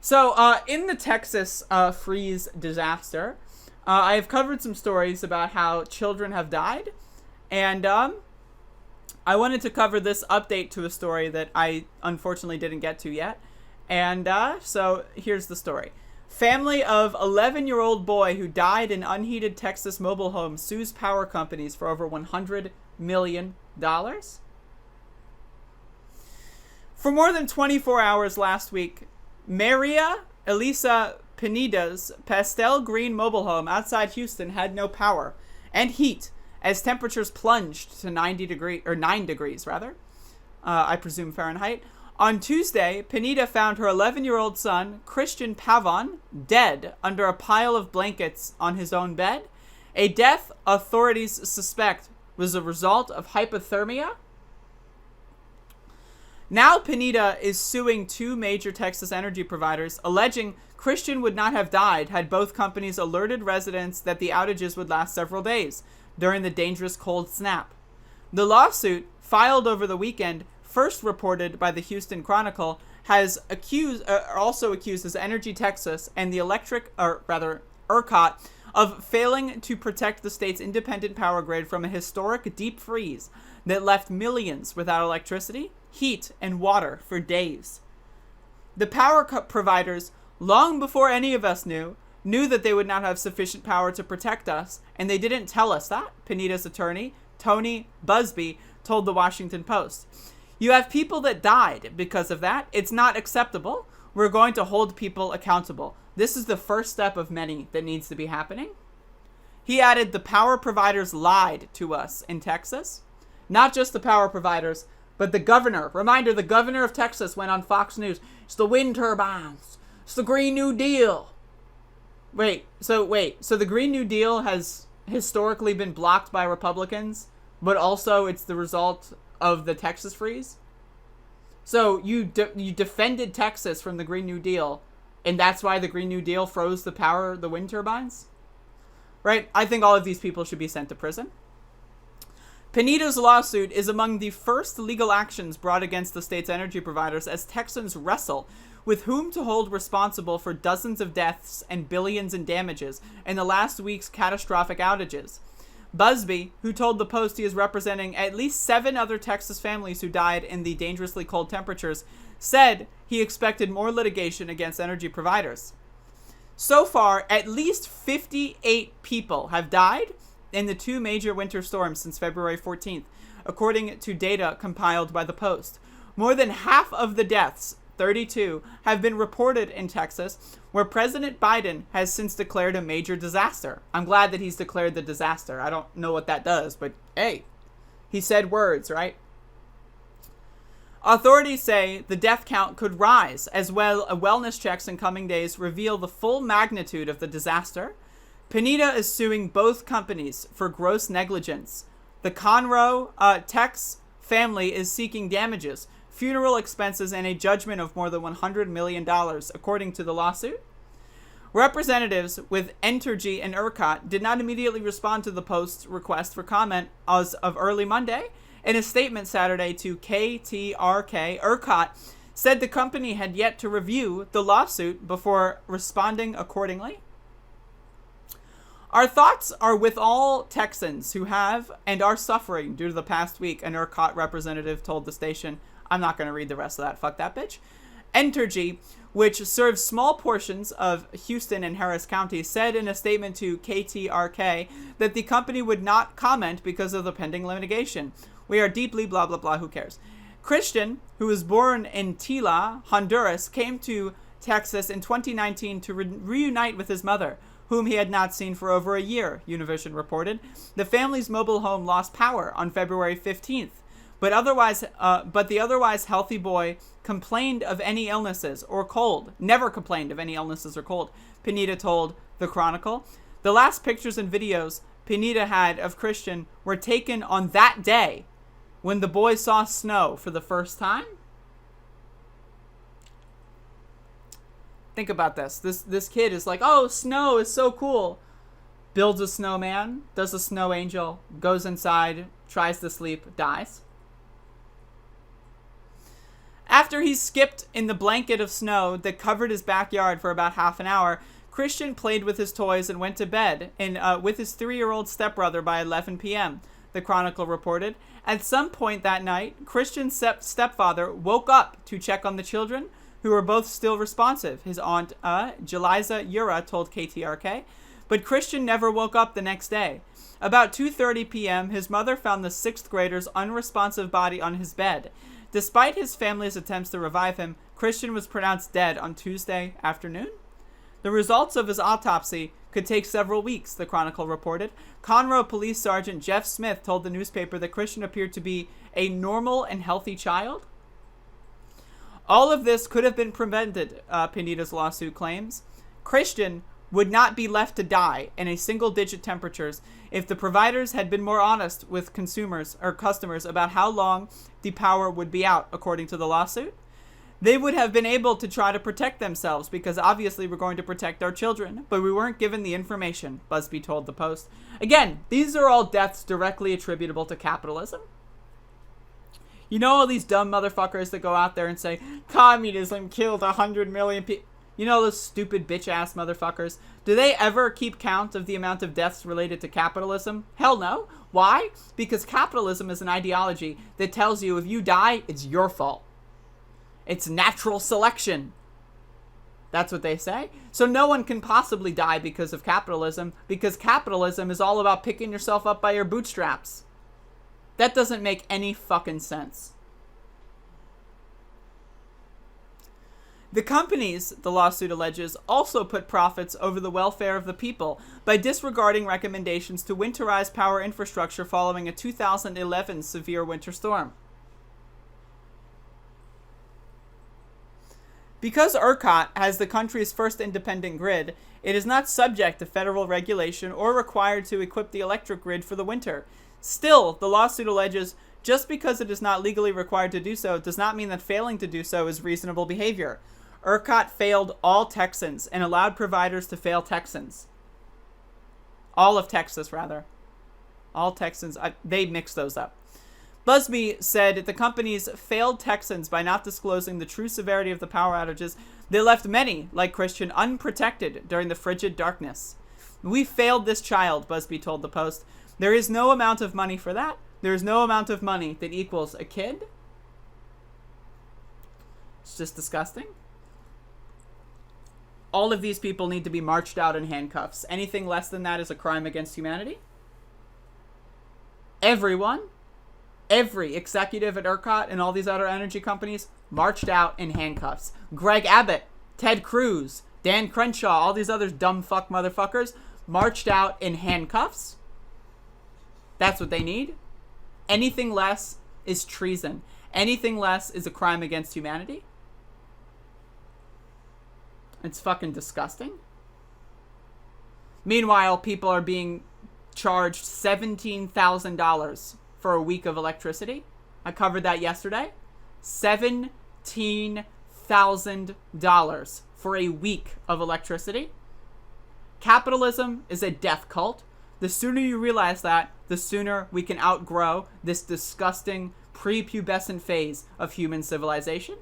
So, in the Texas freeze disaster, I have covered some stories about how children have died, and I wanted to cover this update to a story that I unfortunately didn't get to yet. And so here's the story. Family of 11-year-old boy who died in unheated Texas mobile home sues power companies for over $100 million. For more than 24 hours last week, Maria Elisa Pineda's pastel green mobile home outside Houston had no power and heat as temperatures plunged to 9 degrees rather. I presume Fahrenheit. On Tuesday, Pineda found her 11-year-old son, Christian Pavon, dead under a pile of blankets on his own bed. A death authorities suspect was a result of hypothermia. Now Pineda is suing two major Texas energy providers, alleging Christian would not have died had both companies alerted residents that the outages would last several days during the dangerous cold snap. The lawsuit, filed over the weekend, first reported by the Houston Chronicle, has also accuses Energy Texas and the ERCOT of failing to protect the state's independent power grid from a historic deep freeze that left millions without electricity, heat, and water for days. The power providers, long before any of us knew that they would not have sufficient power to protect us, and they didn't tell us that, Pineda's attorney, Tony Busby, told the Washington Post. You have people that died because of that. It's not acceptable. We're going to hold people accountable. This is the first step of many that needs to be happening. He added, the power providers lied to us in Texas. Not just the power providers, but the governor. Reminder, the governor of Texas went on Fox News. It's the wind turbines. It's the Green New Deal. So the Green New Deal has historically been blocked by Republicans, but also it's the result of the Texas freeze? So you defended Texas from the Green New Deal, and that's why the Green New Deal froze the wind turbines? Right? I think all of these people should be sent to prison. Pineda's lawsuit is among the first legal actions brought against the state's energy providers as Texans wrestle with whom to hold responsible for dozens of deaths and billions in damages in the last week's catastrophic outages. Busby, who told the Post he is representing at least 7 other Texas families who died in the dangerously cold temperatures, said he expected more litigation against energy providers. So far, at least 58 people have died in the 2 major winter storms since February 14th, according to data compiled by the Post. More than half of the deaths, 32, have been reported in Texas, where President Biden has since declared a major disaster. I'm glad that he's declared the disaster. I don't know what that does, but hey, he said words, right? Authorities say the death count could rise, as well as wellness checks in coming days reveal the full magnitude of the disaster. Pineda is suing both companies for gross negligence. The Conroe Tex family is seeking damages, funeral expenses, and a judgment of more than $100 million, according to the lawsuit. Representatives with Entergy and ERCOT did not immediately respond to the Post's request for comment as of early Monday. In a statement Saturday to KTRK, ERCOT said the company had yet to review the lawsuit before responding accordingly. Our thoughts are with all Texans who have and are suffering due to the past week, an ERCOT representative told the station. I'm not going to read the rest of that. Fuck that bitch. Entergy, which serves small portions of Houston and Harris County, said in a statement to KTRK that the company would not comment because of the pending litigation. We are deeply blah, blah, blah. Who cares? Christian, who was born in Tila, Honduras, came to Texas in 2019 to reunite with his mother, whom he had not seen for over a year, Univision reported. The family's mobile home lost power on February 15th. But the otherwise healthy boy complained of any illnesses or cold. Never complained of any illnesses or cold, Pineda told the Chronicle. The last pictures and videos Pineda had of Christian were taken on that day when the boy saw snow for the first time. Think about this. This kid is like, oh, snow is so cool. Builds a snowman, does a snow angel, goes inside, tries to sleep, dies. After he skipped in the blanket of snow that covered his backyard for about half an hour, Christian played with his toys and went to bed with his 3-year-old stepbrother by 11 p.m., the Chronicle reported. At some point that night, Christian's stepfather woke up to check on the children, who were both still responsive, his aunt, Jeliza Ura, told KTRK. But Christian never woke up the next day. About 2:30 p.m., his mother found the 6th grader's unresponsive body on his bed. Despite his family's attempts to revive him, Christian was pronounced dead on Tuesday afternoon. The results of his autopsy could take several weeks, the Chronicle reported. Conroe Police Sergeant Jeff Smith told the newspaper that Christian appeared to be a normal and healthy child. All of this could have been prevented, Pineda's lawsuit claims. Christian would not be left to die in a single-digit temperatures if the providers had been more honest with consumers or customers about how long the power would be out, according to the lawsuit. They would have been able to try to protect themselves because obviously we're going to protect our children, but we weren't given the information, Busby told the Post. Again, these are all deaths directly attributable to capitalism. You know all these dumb motherfuckers that go out there and say, communism killed 100 million people. You know those stupid bitch-ass motherfuckers? Do they ever keep count of the amount of deaths related to capitalism? Hell no. Why? Because capitalism is an ideology that tells you if you die, it's your fault. It's natural selection. That's what they say. So no one can possibly die because of capitalism, because capitalism is all about picking yourself up by your bootstraps. That doesn't make any fucking sense. The companies, the lawsuit alleges, also put profits over the welfare of the people by disregarding recommendations to winterize power infrastructure following a 2011 severe winter storm. Because ERCOT has the country's first independent grid, it is not subject to federal regulation or required to equip the electric grid for the winter. Still, the lawsuit alleges, just because it is not legally required to do so does not mean that failing to do so is reasonable behavior. ERCOT failed all Texans and allowed providers to fail Texans. All of Texas, rather. All Texans. They mixed those up. Busby said the companies failed Texans by not disclosing the true severity of the power outages. They left many, like Christian, unprotected during the frigid darkness. We failed this child, Busby told the Post. There is no amount of money for that. There is no amount of money that equals a kid. It's just disgusting. All of these people need to be marched out in handcuffs. Anything less than that is a crime against humanity. Everyone, every executive at ERCOT and all these other energy companies marched out in handcuffs. Greg Abbott, Ted Cruz, Dan Crenshaw, all these other dumb fuck motherfuckers marched out in handcuffs. That's what they need. Anything less is treason. Anything less is a crime against humanity. It's fucking disgusting. Meanwhile, people are being charged $17,000 for a week of electricity. I covered that yesterday. $17,000 for a week of electricity. Capitalism is a death cult. The sooner you realize that, the sooner we can outgrow this disgusting prepubescent phase of human civilization.